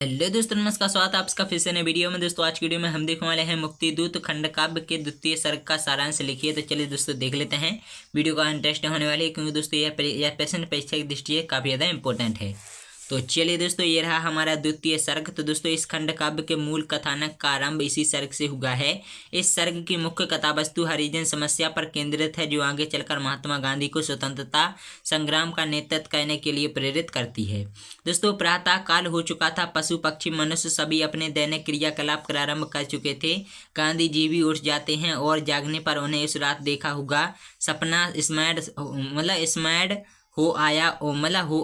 Hello दोस्तों, नमस्कार। स्वागत है आपका फिर से नए वीडियो में। दोस्तों आज की वीडियो में हम देखने वाले हैं मुक्ति दूत खंड काव्य के द्वितीय सर्ग का सारांश लिखिए। तो चलिए दोस्तों देख लेते हैं। वीडियो का इंटरेस्टिंग होने वाली है क्योंकि दोस्तों यह पेशेंट परीक्षा की दृष्टि से काफ़ी ज़्यादा इंपॉर्टेंट है। तो चलिए दोस्तों, ये रहा हमारा द्वितीय सर्ग। तो दोस्तों इस खंड काव्य के मूल कथानक का आरंभ इसी सर्ग से हुआ है। इस सर्ग की मुख्य कथा वस्तु हरिजन समस्या पर केंद्रित है, जो आगे चलकर महात्मा गांधी को स्वतंत्रता संग्राम का नेतृत्व करने के लिए प्रेरित करती है। दोस्तों प्रातः काल हो चुका था। पशु पक्षी मनुष्य सभी अपने दैनिक क्रियाकलाप प्रारंभ कर चुके थे। गांधी जी भी उठ जाते हैं और जागने पर उन्हें इस रात देखा होगा सपना स्मैड हो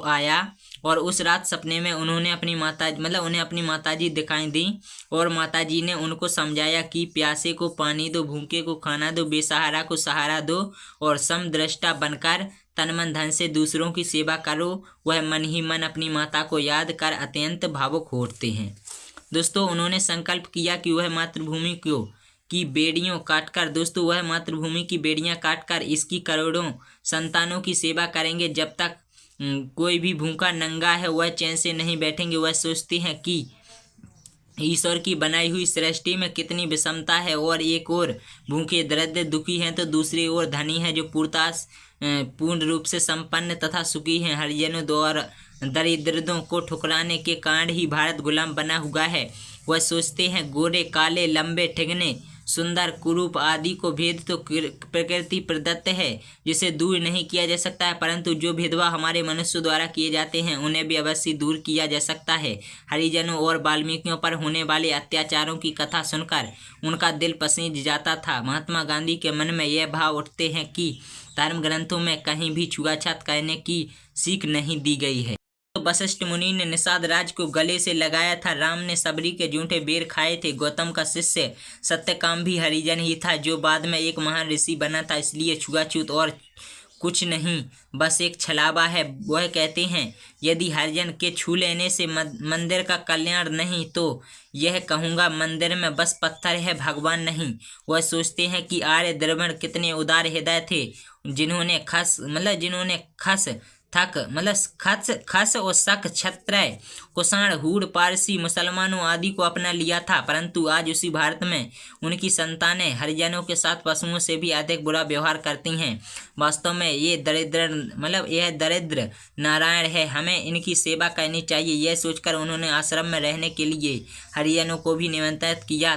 आया और उस रात सपने में उन्हें अपनी माताजी दिखाई दी और माताजी ने उनको समझाया कि प्यासे को पानी दो, भूखे को खाना दो, बेसहारा को सहारा दो और समदृष्टा बनकर तन मन धन से दूसरों की सेवा करो। वह मन ही मन अपनी माता को याद कर अत्यंत भावुक हो उठते हैं। दोस्तों उन्होंने संकल्प किया कि वह मातृभूमि की बेड़ियों काटकर इसकी करोड़ों संतानों की सेवा करेंगे। जब तक कोई भी भूखा नंगा है वह चैन से नहीं बैठेंगे। वह सोचते हैं कि ईश्वर की बनाई हुई सृष्टि में कितनी विषमता है, और एक ओर भूखे दरिद्र दुखी हैं तो दूसरी ओर धनी है जो पूर्ण रूप से संपन्न तथा सुखी हैं। हरिजनों द्वारा दरिद्रों को ठुकराने के कारण ही भारत गुलाम बना हुआ है। वह सोचते हैं गोरे काले लंबे ठिगने सुंदर कुरूप आदि को भेद तो प्रकृति प्रदत्त है, जिसे दूर नहीं किया जा सकता है, परंतु जो भेदभाव हमारे मनुष्य द्वारा किए जाते हैं उन्हें भी अवश्य दूर किया जा सकता है। हरिजनों और वाल्मीकियों पर होने वाले अत्याचारों की कथा सुनकर उनका दिल पसीज जाता था। महात्मा गांधी के मन में यह भाव उठते हैं कि धर्म ग्रंथों में कहीं भी छुआछूत करने की सीख नहीं दी गई है। तो वशिष्ठ मुनि ने निषाद राज को गले से लगाया था। राम ने सबरी के जूठे बेर खाए थे। गौतम का शिष्य सत्यकाम भी हरिजन ही था, जो बाद में एक महान ऋषि बना था। इसलिए छुआछूत और कुछ नहीं, बस एक छलावा है। वह कहते हैं यदि हरिजन के छू लेने से मंदिर का कल्याण नहीं तो यह कहूँगा मंदिर में बस पत्थर है, भगवान नहीं। वह सोचते हैं कि आर्य द्रविड़ कितने उदार हृदय थे, जिन्होंने खस और शक क्षत्रिय कुषाण हूण पारसी मुसलमानों आदि को अपना लिया था, परंतु आज उसी भारत में उनकी संतानें हरिजनों के साथ पशुओं से भी अधिक बुरा व्यवहार करती हैं। वास्तव में यह दरिद्र नारायण है, हमें इनकी सेवा करनी चाहिए। यह सोचकर उन्होंने आश्रम में रहने के लिए हरिजनों को भी निमंत्रित किया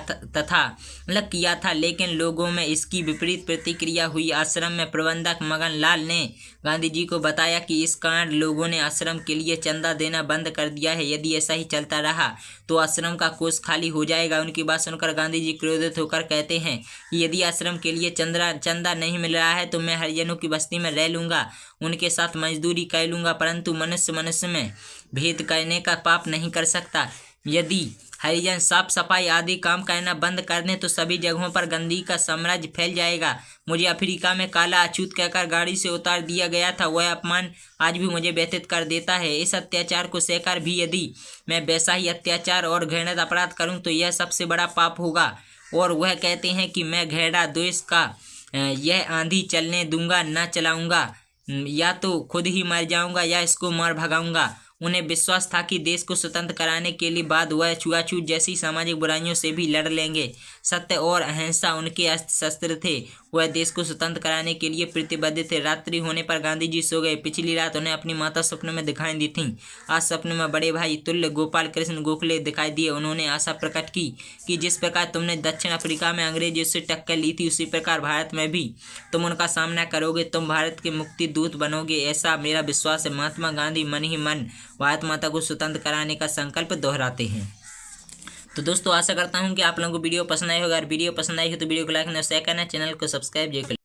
था, लेकिन लोगों में इसकी विपरीत प्रतिक्रिया हुई। आश्रम में प्रबंधक मगन लाल ने गांधी जी को बताया कि इस कारण लोगों ने आश्रम के लिए चंदा देना बंद कर दिया है। यदि ऐसा ही चलता रहा तो आश्रम का कोष खाली हो जाएगा। उनकी बात सुनकर गांधी जी क्रोधित होकर कहते हैं कि यदि आश्रम के लिए चंदा नहीं मिल रहा है तो मैं हरिजनों की बस्ती में रह लूंगा, उनके साथ मजदूरी कर लूंगा, परंतु मनुष्य में भेद करने का पाप नहीं कर सकता। यदि हरिजन साफ सफाई आदि काम करना बंद कर दें तो सभी जगहों पर गंदगी का साम्राज्य फैल जाएगा। मुझे अफ्रीका में काला अछूत कहकर गाड़ी से उतार दिया गया था, वह अपमान आज भी मुझे व्यथित कर देता है। इस अत्याचार को सहकर भी यदि मैं वैसा ही अत्याचार और घृणित अपराध करूं तो यह सबसे बड़ा पाप होगा। और वह कहते हैं कि मैं घृणा द्वेष का यह आंधी चलने दूंगा, न चलाऊंगा, या तो खुद ही मर जाऊंगा या इसको मार भगाऊंगा। उन्हें विश्वास था कि देश को स्वतंत्र कराने के लिए बाद वह छुआछूत जैसी सामाजिक बुराइयों से भी लड़ लेंगे। सत्य और अहिंसा उनके अस्त्र शस्त्र थे। वह देश को स्वतंत्र कराने के लिए प्रतिबद्ध थे। रात्रि होने पर गांधी जी सो गए। पिछली रात उन्हें अपनी माता सपने में दिखाई दी थी। आज सपने में बड़े भाई तुल्य गोपाल कृष्ण गोखले दिखाई दिए। उन्होंने आशा प्रकट की कि जिस प्रकार तुमने दक्षिण अफ्रीका में अंग्रेजों से टक्कर ली थी, उसी प्रकार भारत में भी तुम उनका सामना करोगे। तुम भारत के मुक्ति दूत बनोगे, ऐसा मेरा विश्वास है। महात्मा गांधी मन ही मन भारत माता को स्वतंत्र कराने का संकल्प दोहराते हैं। तो दोस्तों आशा करता हूं कि आप लोगों को वीडियो पसंद आई होगा। अगर वीडियो पसंद आई हो तो वीडियो को लाइक और शेयर करना, चैनल को सब्सक्राइब जरूर करें।